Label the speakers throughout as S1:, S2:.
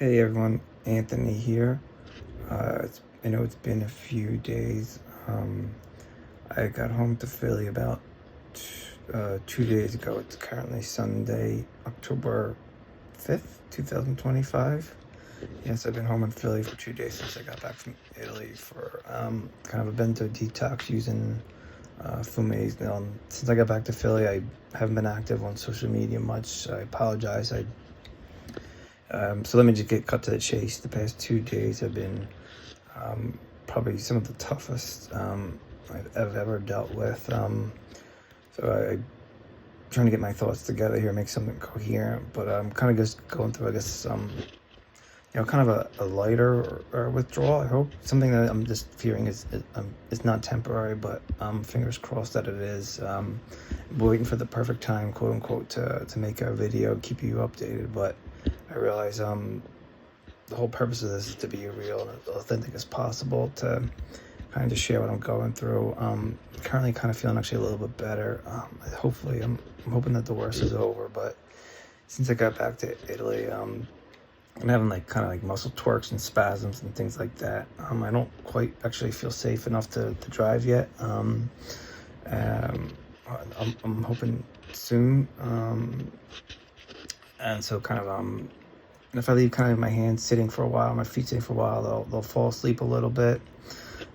S1: Hey everyone, Anthony here. I know it's been a few days. I got home to Philly about 2 days ago. It's currently Sunday, October 5th, 2025. Yes, I've been home in Philly for 2 days since I got back from Italy for kind of a Benzo detox using fumes. Now, since I got back to Philly, I haven't been active on social media much. I apologize. So let me just get cut to the chase. The past 2 days have been probably some of the toughest I've ever dealt with. I'm trying to get my thoughts together here, make something coherent, but I'm kind of just going through, I guess, kind of a lighter or withdrawal. I hope something that I'm just fearing is not temporary, but fingers crossed that it is. Waiting for the perfect time, quote unquote, to make a video, keep you updated, but I realize the whole purpose of this is to be real and as authentic as possible, to kind of just share what I'm going through. Currently kind of feeling actually a little bit better. Hopefully, I'm hoping that the worst is over, but since I got back to Italy, I'm having kind of muscle twerks and spasms and things like that. I don't quite actually feel safe enough to drive yet. I'm hoping soon. And so kind of if I leave kind of my hands sitting for a while, my feet sitting for a while, they'll fall asleep a little bit.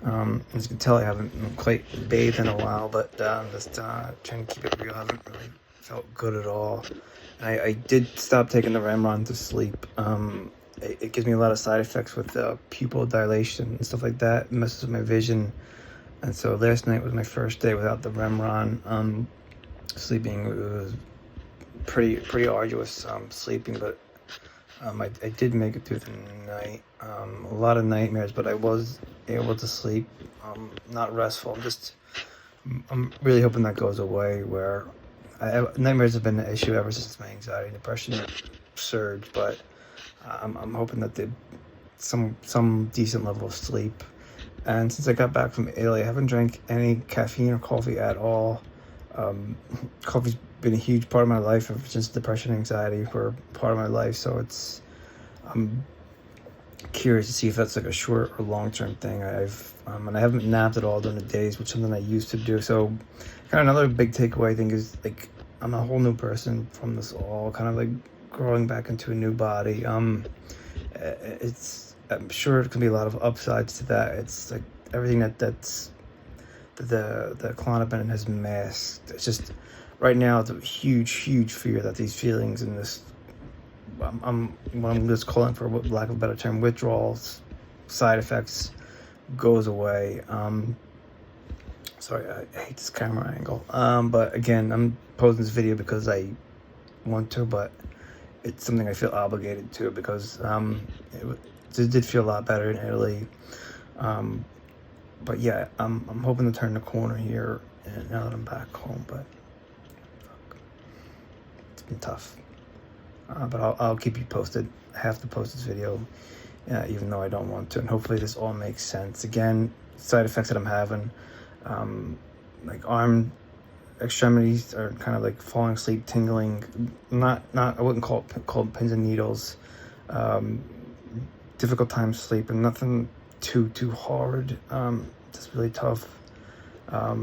S1: As you can tell, I haven't quite bathed in a while, but just trying to keep it real. I haven't really felt good at all. And I did stop taking the Remron to sleep. It gives me a lot of side effects with pupil dilation and stuff like that. It messes with my vision. And so last night was my first day without the Remron. Sleeping, it was pretty arduous sleeping, but I did make it through the night. A lot of nightmares, but I was able to sleep. Not restful. I'm really hoping that goes away. Where nightmares have been an issue ever since my anxiety and depression surged, but I'm hoping that some decent level of sleep. And since I got back from Italy, I haven't drank any caffeine or coffee at all. Coffee's been a huge part of my life ever since depression and anxiety were part of my life, so I'm curious to see if that's a short or long-term thing. And I haven't napped at all during the days, which is something I used to do. So kind of another big takeaway thing is I'm a whole new person from this all, kind of growing back into a new body. I'm sure it can be a lot of upsides to that. It's everything that's the Klonopin has masked. It's just right now it's a huge fear that these feelings and this I'm just calling, for lack of a better term, withdrawals, side effects, goes away. Sorry, I hate this camera angle. But again, I'm posting this video because I want to, but it's something I feel obligated to because it did feel a lot better in Italy. But yeah, I'm hoping to turn the corner here and now that I'm back home, but it's been tough. But I'll keep you posted. I have to post this video, even though I don't want to, and hopefully this all makes sense. Again, side effects that I'm having, arm extremities are kind of falling asleep, tingling. Not I wouldn't call it pins and needles. Difficult time sleeping. Nothing too hard. Just really tough. A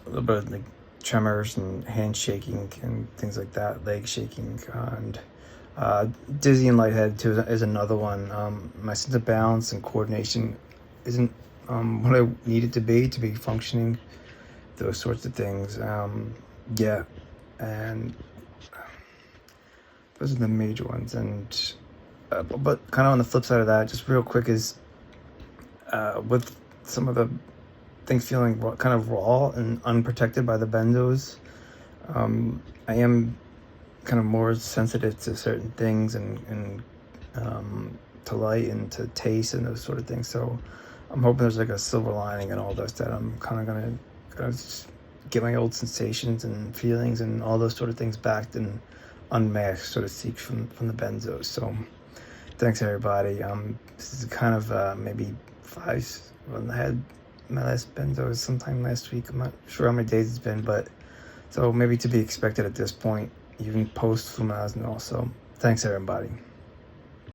S1: little bit of tremors and hand shaking and things like that, leg shaking, and dizzy and lightheaded too is another one. My sense of balance and coordination isn't what I need it to be functioning. Those sorts of things. Yeah, and those are the major ones. And but kind of on the flip side of that, just real quick, is with some of the things feeling kind of raw and unprotected by the benzos, I am kind of more sensitive to certain things and to light and to taste and those sort of things. So I'm hoping there's a silver lining in all this, that I'm kind of gonna just get my old sensations and feelings and all those sort of things back and unmasked, so to speak, from the benzos. So thanks everybody. This is kind of maybe 5 when I had my last benzo sometime last week. I'm not sure how many days it's been, but so maybe to be expected at this point, even post Fumaz and also. Thanks everybody.